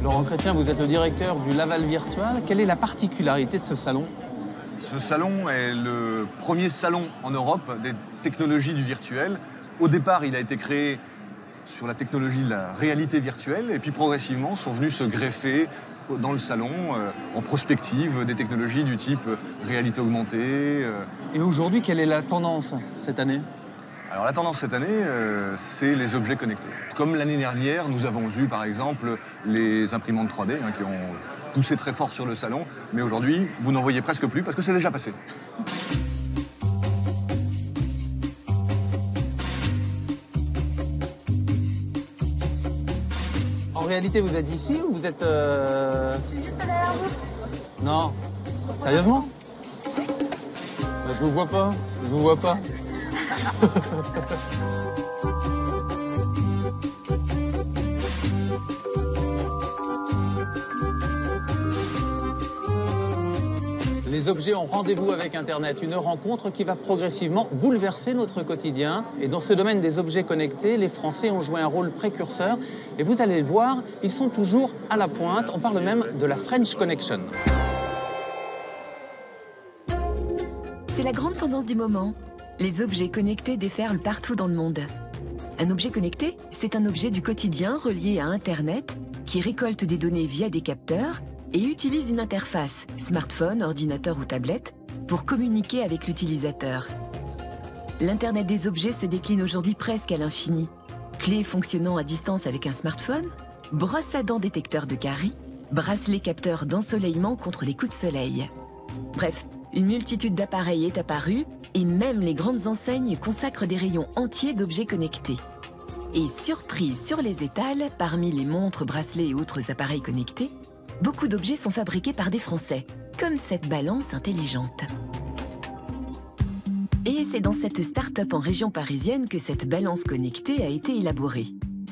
Laurent Chrétien, vous êtes le directeur du Laval Virtual. Quelle est la particularité de ce salon? Ce salon est le premier salon en Europe des technologies du virtuel. Au départ, il a été créé sur la technologie de la réalité virtuelle et puis progressivement sont venus se greffer dans le salon en prospective des technologies du type réalité augmentée. Et aujourd'hui, quelle est la tendance cette année? Alors la tendance cette année, c'est les objets connectés. Comme l'année dernière, nous avons eu par exemple les imprimantes 3D qui ont poussé très fort sur le salon, mais aujourd'hui, vous n'en voyez presque plus parce que c'est déjà passé. En réalité, vous êtes ici ou vous êtes... C'est juste derrière vous. Non. Sérieusement? Je vous vois pas. Je vous vois pas. Les objets ont rendez-vous avec Internet, une rencontre qui va progressivement bouleverser notre quotidien. Et dans ce domaine des objets connectés, les Français ont joué un rôle précurseur. Et vous allez le voir, ils sont toujours à la pointe. On parle même de la French Connection. C'est la grande tendance du moment. Les objets connectés déferlent partout dans le monde. Un objet connecté, c'est un objet du quotidien relié à Internet qui récolte des données via des capteurs et utilise une interface, smartphone, ordinateur ou tablette, pour communiquer avec l'utilisateur. L'Internet des objets se décline aujourd'hui presque à l'infini. Clés fonctionnant à distance avec un smartphone, brosse à dents détecteur de caries, bracelet capteur d'ensoleillement contre les coups de soleil. Bref, une multitude d'appareils est apparue et même les grandes enseignes consacrent des rayons entiers d'objets connectés. Et surprise sur les étals, parmi les montres, bracelets et autres appareils connectés, beaucoup d'objets sont fabriqués par des Français, comme cette balance intelligente. Et c'est dans cette start-up en région parisienne que cette balance connectée a été élaborée.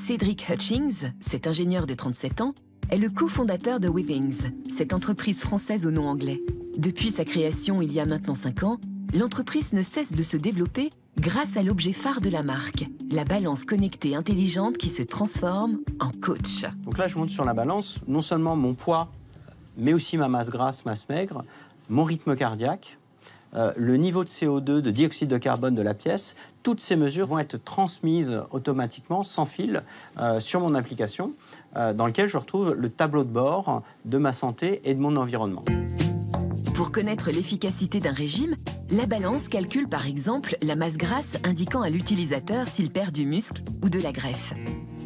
Cédric Hutchings, cet ingénieur de 37 ans, est le cofondateur de Withings, cette entreprise française au nom anglais. Depuis sa création il y a maintenant 5 ans, l'entreprise ne cesse de se développer grâce à l'objet phare de la marque, la balance connectée intelligente qui se transforme en coach. Donc là, je monte sur la balance non seulement mon poids, mais aussi ma masse grasse, masse maigre, mon rythme cardiaque, le niveau de CO2, de dioxyde de carbone de la pièce. Toutes ces mesures vont être transmises automatiquement, sans fil, sur mon application, dans lequel je retrouve le tableau de bord de ma santé et de mon environnement. Pour connaître l'efficacité d'un régime, la balance calcule par exemple la masse grasse indiquant à l'utilisateur s'il perd du muscle ou de la graisse.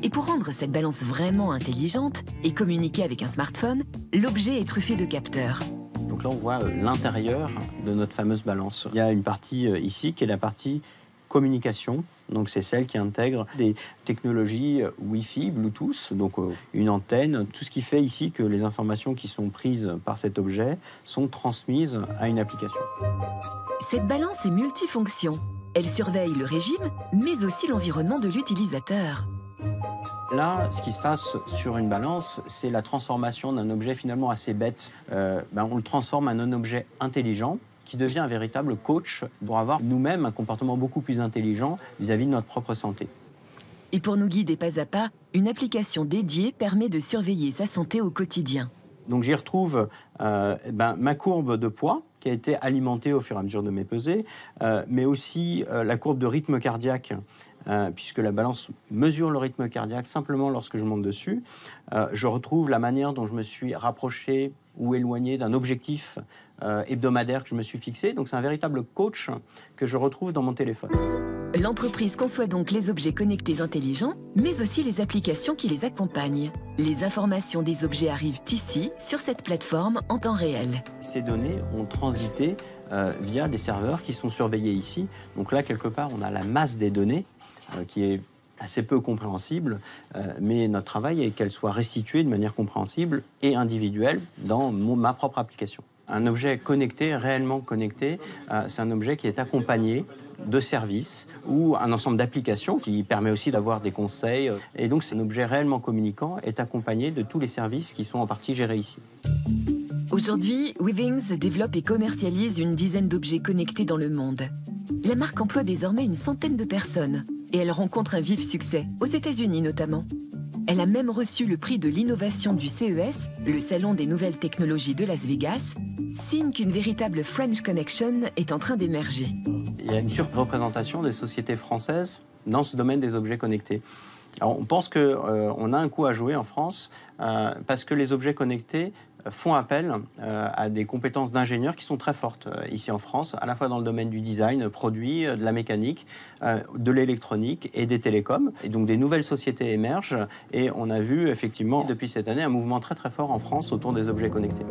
Et pour rendre cette balance vraiment intelligente et communiquer avec un smartphone, l'objet est truffé de capteurs. Donc là, on voit l'intérieur de notre fameuse balance. Il y a une partie ici qui est la partie communication. Donc c'est celle qui intègre des technologies Wi-Fi, Bluetooth, donc une antenne, tout ce qui fait ici que les informations qui sont prises par cet objet sont transmises à une application. Cette balance est multifonction. Elle surveille le régime, mais aussi l'environnement de l'utilisateur. Là, ce qui se passe sur une balance, c'est la transformation d'un objet finalement assez bête. On le transforme en un objet intelligent qui devient un véritable coach pour avoir nous-mêmes un comportement beaucoup plus intelligent vis-à-vis de notre propre santé. Et pour nous guider pas à pas, une application dédiée permet de surveiller sa santé au quotidien. Donc j'y retrouve ma courbe de poids qui a été alimentée au fur et à mesure de mes pesées, mais aussi la courbe de rythme cardiaque, puisque la balance mesure le rythme cardiaque simplement lorsque je monte dessus. Je retrouve la manière dont je me suis rapproché ou éloigné d'un objectif hebdomadaire que je me suis fixé. Donc c'est un véritable coach que je retrouve dans mon téléphone. L'entreprise conçoit donc les objets connectés intelligents, mais aussi les applications qui les accompagnent. Les informations des objets arrivent ici, sur cette plateforme, en temps réel. Ces données ont transité via des serveurs qui sont surveillés ici. Donc là, quelque part, on a la masse des données qui est assez peu compréhensible, mais notre travail est qu'elle soit restituée de manière compréhensible et individuelle dans ma propre application. Un objet connecté, réellement connecté, c'est un objet qui est accompagné de services ou un ensemble d'applications qui permet aussi d'avoir des conseils. Et donc, c'est un objet réellement communicant est accompagné de tous les services qui sont en partie gérés ici. Aujourd'hui, Withings développe et commercialise une dizaine d'objets connectés dans le monde. La marque emploie désormais une centaine de personnes et elle rencontre un vif succès, aux États-Unis notamment. Elle a même reçu le prix de l'innovation du CES, le Salon des Nouvelles Technologies de Las Vegas, signe qu'une véritable French Connection est en train d'émerger. Il y a une surreprésentation des sociétés françaises dans ce domaine des objets connectés. Alors, on pense qu'on a un coup à jouer en France parce que les objets connectés font appel à des compétences d'ingénieurs qui sont très fortes ici en France, à la fois dans le domaine du design, produit, de la mécanique, de l'électronique et des télécoms. Et donc des nouvelles sociétés émergent et on a vu effectivement depuis cette année un mouvement très très fort en France autour des objets connectés.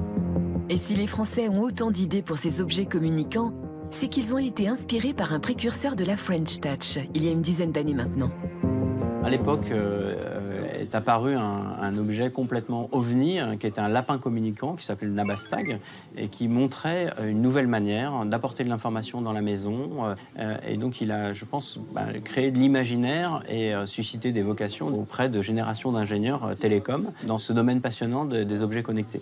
Et si les Français ont autant d'idées pour ces objets communicants, c'est qu'ils ont été inspirés par un précurseur de la French Touch, il y a une dizaine d'années maintenant. À l'époque est apparu un objet complètement ovni, qui était un lapin communicant qui s'appelait le Nabastag et qui montrait une nouvelle manière d'apporter de l'information dans la maison. Et donc il a, je pense, créé de l'imaginaire et suscité des vocations auprès de générations d'ingénieurs télécoms dans ce domaine passionnant des objets connectés.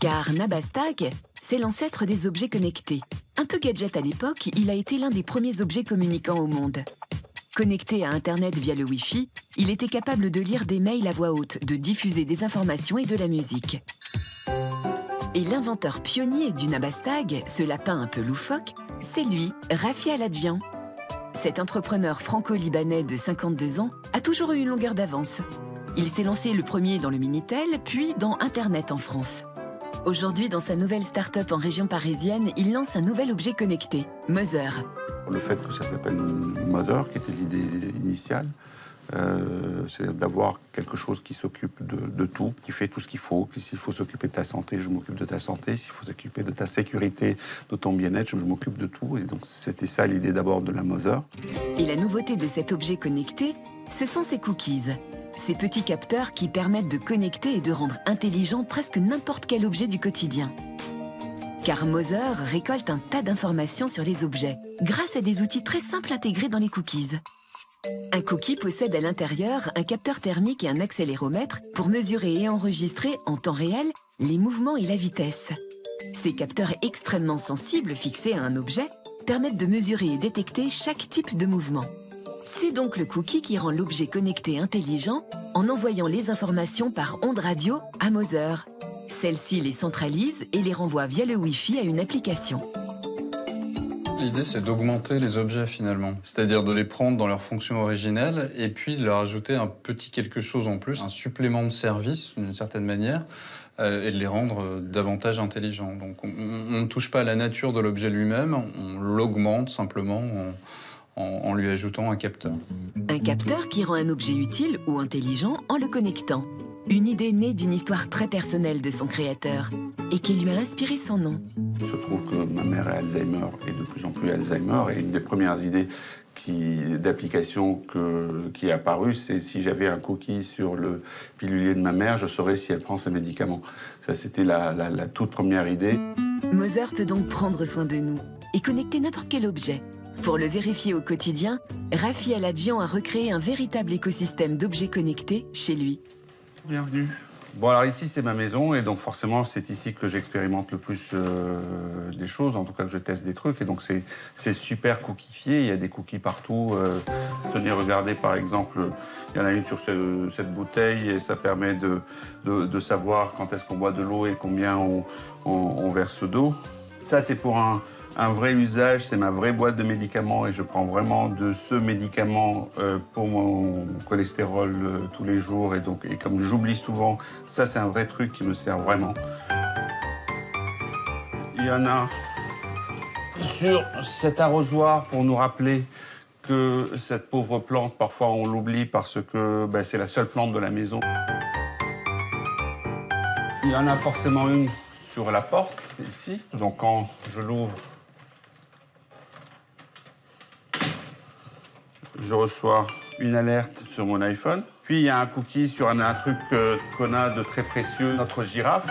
Car Nabastag, c'est l'ancêtre des objets connectés. Un peu gadget à l'époque, il a été l'un des premiers objets communicants au monde. Connecté à Internet via le Wi-Fi, il était capable de lire des mails à voix haute, de diffuser des informations et de la musique. Et l'inventeur pionnier du Nabastag, ce lapin un peu loufoque, c'est lui, Rafi Aladjian. Cet entrepreneur franco-libanais de 52 ans a toujours eu une longueur d'avance. Il s'est lancé le premier dans le Minitel, puis dans Internet en France. Aujourd'hui, dans sa nouvelle start-up en région parisienne, il lance un nouvel objet connecté, Mother. Le fait que ça s'appelle Mother, qui était l'idée initiale, c'est d'avoir quelque chose qui s'occupe de tout, qui fait tout ce qu'il faut. S'il faut s'occuper de ta santé, je m'occupe de ta santé. S'il faut s'occuper de ta sécurité, de ton bien-être, je m'occupe de tout. Et donc c'était ça l'idée d'abord de la Mother. Et la nouveauté de cet objet connecté, ce sont ses cookies. Ces petits capteurs qui permettent de connecter et de rendre intelligent presque n'importe quel objet du quotidien. Car Mother récolte un tas d'informations sur les objets, grâce à des outils très simples intégrés dans les cookies. Un cookie possède à l'intérieur un capteur thermique et un accéléromètre pour mesurer et enregistrer en temps réel les mouvements et la vitesse. Ces capteurs extrêmement sensibles fixés à un objet permettent de mesurer et détecter chaque type de mouvement. C'est donc le cookie qui rend l'objet connecté intelligent en envoyant les informations par ondes radio à Mother. Celle-ci les centralise et les renvoie via le Wi-Fi à une application. L'idée, c'est d'augmenter les objets finalement, c'est-à-dire de les prendre dans leur fonction originelle et puis de leur ajouter un petit quelque chose en plus, un supplément de service d'une certaine manière, et de les rendre davantage intelligents. Donc on ne touche pas à la nature de l'objet lui-même, on l'augmente simplement en lui ajoutant un capteur. Un capteur qui rend un objet utile ou intelligent en le connectant. Une idée née d'une histoire très personnelle de son créateur et qui lui a inspiré son nom. Il se trouve que ma mère est Alzheimer et de plus en plus Alzheimer. Et une des premières idées d'application qui est apparue, c'est si j'avais un cookie sur le pilulier de ma mère, je saurais si elle prend ses médicaments. Ça, c'était la toute première idée. Mother peut donc prendre soin de nous et connecter n'importe quel objet. Pour le vérifier au quotidien, Rafi Aladjian a recréé un véritable écosystème d'objets connectés chez lui. Bienvenue. Bon, alors ici, c'est ma maison, et donc forcément, c'est ici que j'expérimente le plus des choses, en tout cas que je teste des trucs, et donc c'est super cookifié, il y a des cookies partout. Tenez, regardez, par exemple, il y en a une sur cette bouteille, et ça permet de savoir quand est-ce qu'on boit de l'eau et combien on verse d'eau. Ça, c'est pour un vrai usage, c'est ma vraie boîte de médicaments et je prends vraiment de ce médicament pour mon cholestérol tous les jours. Et comme j'oublie souvent, ça c'est un vrai truc qui me sert vraiment. Il y en a sur cet arrosoir pour nous rappeler que cette pauvre plante, parfois on l'oublie parce que c'est la seule plante de la maison. Il y en a forcément une sur la porte, ici. Donc quand je l'ouvre, je reçois une alerte sur mon iPhone. Puis il y a un cookie sur un truc qu'on a de très précieux, notre girafe.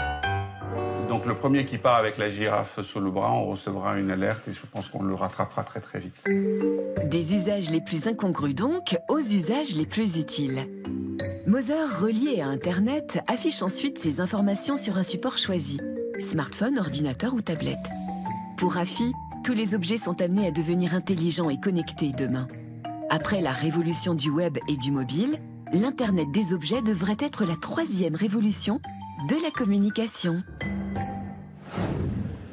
Donc le premier qui part avec la girafe sous le bras, on recevra une alerte et je pense qu'on le rattrapera très très vite. Des usages les plus incongrus donc aux usages les plus utiles. Mother, relié à Internet, affiche ensuite ses informations sur un support choisi, smartphone, ordinateur ou tablette. Pour Rafi, tous les objets sont amenés à devenir intelligents et connectés demain. Après la révolution du web et du mobile, l'Internet des objets devrait être la troisième révolution de la communication.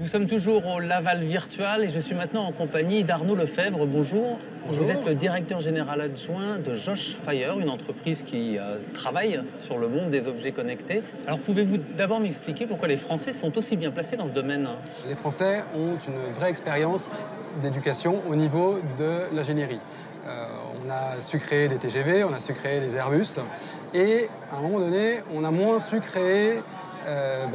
Nous sommes toujours au Laval Virtual et je suis maintenant en compagnie d'Arnaud Lefebvre. Bonjour. Bonjour. Vous êtes le directeur général adjoint de Josh Fire, une entreprise qui travaille sur le monde des objets connectés. Alors pouvez-vous d'abord m'expliquer pourquoi les Français sont aussi bien placés dans ce domaine? Les Français ont une vraie expérience d'éducation au niveau de l'ingénierie. On a su créer des TGV, on a su créer des Airbus et à un moment donné, on a moins su créer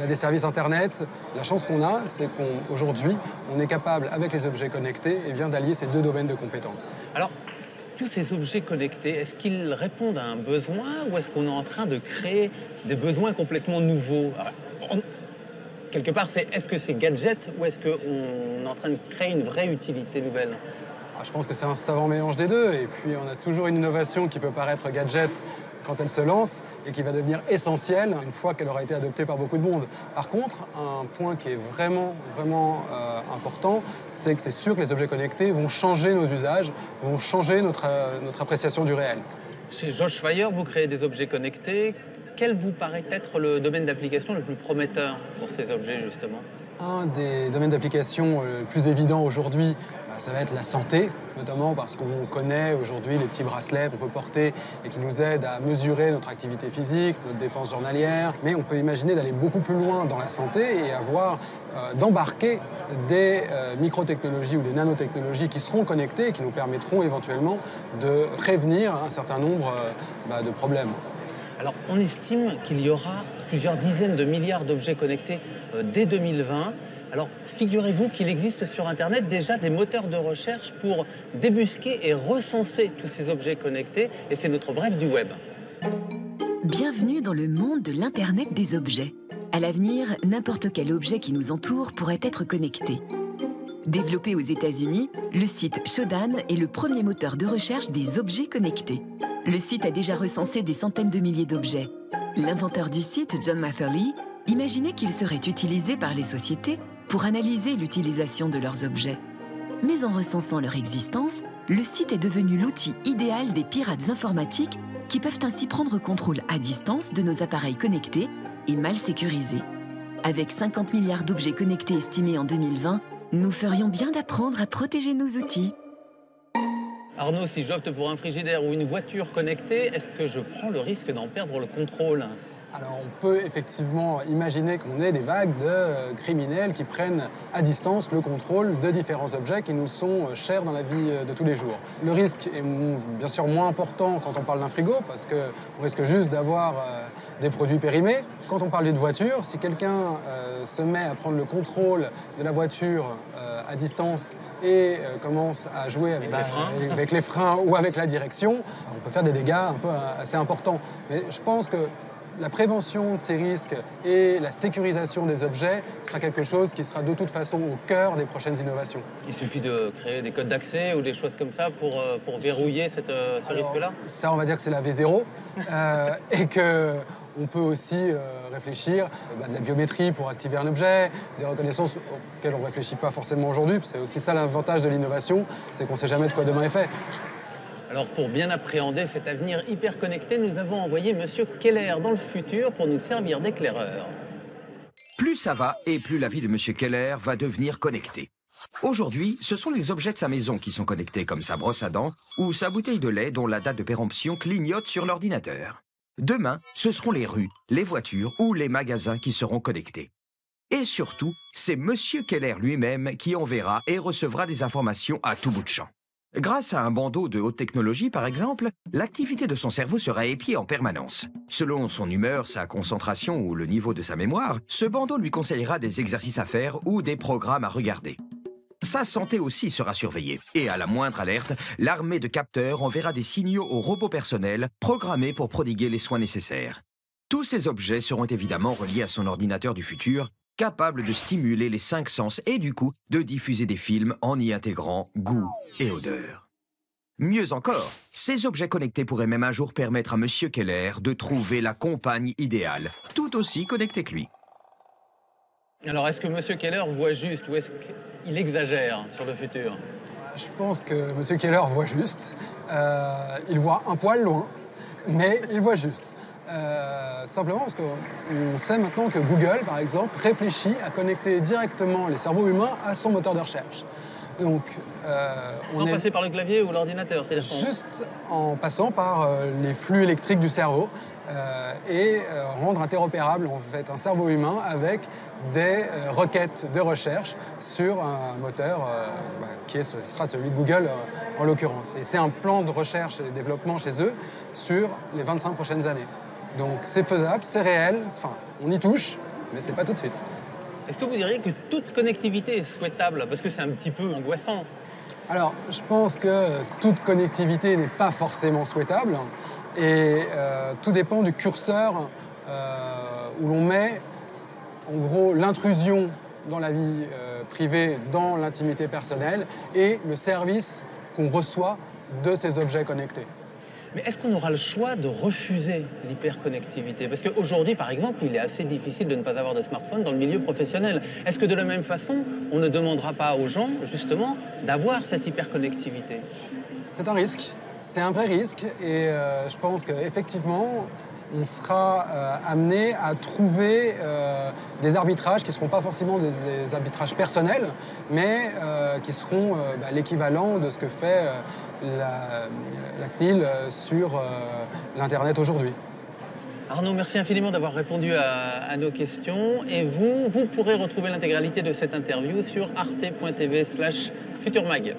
des services Internet. La chance qu'on a, c'est qu'aujourd'hui, on est capable, avec les objets connectés, d'allier ces deux domaines de compétences. Alors, tous ces objets connectés, est-ce qu'ils répondent à un besoin ou est-ce qu'on est en train de créer des besoins complètement nouveaux? Quelque part, est-ce que c'est gadget ou est-ce qu'on est en train de créer une vraie utilité nouvelle? Je pense que c'est un savant mélange des deux. Et puis, on a toujours une innovation qui peut paraître gadget quand elle se lance et qui va devenir essentielle une fois qu'elle aura été adoptée par beaucoup de monde. Par contre, un point qui est vraiment important, c'est que c'est sûr que les objets connectés vont changer nos usages, vont changer notre appréciation du réel. Chez Josh Fire, vous créez des objets connectés. Quel vous paraît être le domaine d'application le plus prometteur pour ces objets, justement? Un des domaines d'application le plus évident aujourd'hui, ça va être la santé, notamment parce qu'on connaît aujourd'hui les petits bracelets qu'on peut porter et qui nous aident à mesurer notre activité physique, notre dépense journalière. Mais on peut imaginer d'aller beaucoup plus loin dans la santé et d'embarquer des microtechnologies ou des nanotechnologies qui seront connectées et qui nous permettront éventuellement de prévenir un certain nombre de problèmes. Alors, on estime qu'il y aura plusieurs dizaines de milliards d'objets connectés dès 2020. Alors, figurez-vous qu'il existe sur Internet déjà des moteurs de recherche pour débusquer et recenser tous ces objets connectés, et c'est notre bref du web. Bienvenue dans le monde de l'Internet des objets. À l'avenir, n'importe quel objet qui nous entoure pourrait être connecté. Développé aux États-Unis, le site Shodan est le premier moteur de recherche des objets connectés. Le site a déjà recensé des centaines de milliers d'objets. L'inventeur du site, John Matherly, imaginait qu'il serait utilisé par les sociétés pour analyser l'utilisation de leurs objets. Mais en recensant leur existence, le site est devenu l'outil idéal des pirates informatiques qui peuvent ainsi prendre contrôle à distance de nos appareils connectés et mal sécurisés. Avec 50 milliards d'objets connectés estimés en 2020, nous ferions bien d'apprendre à protéger nos outils. Arnaud, si j'opte pour un frigidaire ou une voiture connectée, est-ce que je prends le risque d'en perdre le contrôle? Alors on peut effectivement imaginer qu'on ait des vagues de criminels qui prennent à distance le contrôle de différents objets qui nous sont chers dans la vie de tous les jours. Le risque est bien sûr moins important quand on parle d'un frigo parce qu'on risque juste d'avoir des produits périmés. Quand on parle d'une voiture, si quelqu'un se met à prendre le contrôle de la voiture à distance et commence à jouer avec les freins ou avec la direction, on peut faire des dégâts assez importants. Mais je pense que la prévention de ces risques et la sécurisation des objets sera quelque chose qui sera de toute façon au cœur des prochaines innovations. Il suffit de créer des codes d'accès ou des choses comme ça pour verrouiller ce risque-là? Ça, on va dire que c'est la V0 et qu'on peut aussi réfléchir de la biométrie pour activer un objet, des reconnaissances auxquelles on ne réfléchit pas forcément aujourd'hui. C'est aussi ça l'avantage de l'innovation, c'est qu'on ne sait jamais de quoi demain est fait. Alors, pour bien appréhender cet avenir hyper connecté, nous avons envoyé Monsieur Keller dans le futur pour nous servir d'éclaireur. Plus ça va et plus la vie de Monsieur Keller va devenir connectée. Aujourd'hui, ce sont les objets de sa maison qui sont connectés, comme sa brosse à dents ou sa bouteille de lait dont la date de péremption clignote sur l'ordinateur. Demain, ce seront les rues, les voitures ou les magasins qui seront connectés. Et surtout, c'est Monsieur Keller lui-même qui enverra et recevra des informations à tout bout de champ. Grâce à un bandeau de haute technologie, par exemple, l'activité de son cerveau sera épiée en permanence. Selon son humeur, sa concentration ou le niveau de sa mémoire, ce bandeau lui conseillera des exercices à faire ou des programmes à regarder. Sa santé aussi sera surveillée. Et à la moindre alerte, l'armée de capteurs enverra des signaux aux robots personnels programmés pour prodiguer les soins nécessaires. Tous ces objets seront évidemment reliés à son ordinateur du futur, capable de stimuler les 5 sens et du coup de diffuser des films en y intégrant goût et odeur. Mieux encore, ces objets connectés pourraient même un jour permettre à Monsieur Keller de trouver la compagne idéale, tout aussi connectée que lui. Alors, est-ce que Monsieur Keller voit juste ou est-ce qu'il exagère sur le futur? Je pense que Monsieur Keller voit juste. Il voit un poil loin. mais il voit juste. Tout simplement parce qu'on sait maintenant que Google, par exemple, réfléchit à connecter directement les cerveaux humains à son moteur de recherche. Donc, Sans passer par le clavier ou l'ordinateur, c'est juste en passant par les flux électriques du cerveau et rendre interopérable en fait un cerveau humain avec des requêtes de recherche sur un moteur qui sera celui de Google en l'occurrence. Et c'est un plan de recherche et de développement chez eux sur les 25 prochaines années. Donc c'est faisable, c'est réel, enfin, on y touche, mais c'est pas tout de suite. Est-ce que vous diriez que toute connectivité est souhaitable? Parce que c'est un petit peu angoissant. Alors, je pense que toute connectivité n'est pas forcément souhaitable et tout dépend du curseur où l'on met, en gros, l'intrusion dans la vie privée, dans l'intimité personnelle et le service qu'on reçoit de ces objets connectés. Mais est-ce qu'on aura le choix de refuser l'hyperconnectivité? Parce qu'aujourd'hui, par exemple, il est assez difficile de ne pas avoir de smartphone dans le milieu professionnel. Est-ce que de la même façon, on ne demandera pas aux gens, justement, d'avoir cette hyperconnectivité? C'est un risque, c'est un vrai risque et je pense qu'effectivement, on sera amené à trouver des arbitrages qui ne seront pas forcément des arbitrages personnels, mais qui seront l'équivalent de ce que fait la CNIL sur l'Internet aujourd'hui. Arnaud, merci infiniment d'avoir répondu à nos questions. Et vous pourrez retrouver l'intégralité de cette interview sur arte.tv/futurmag.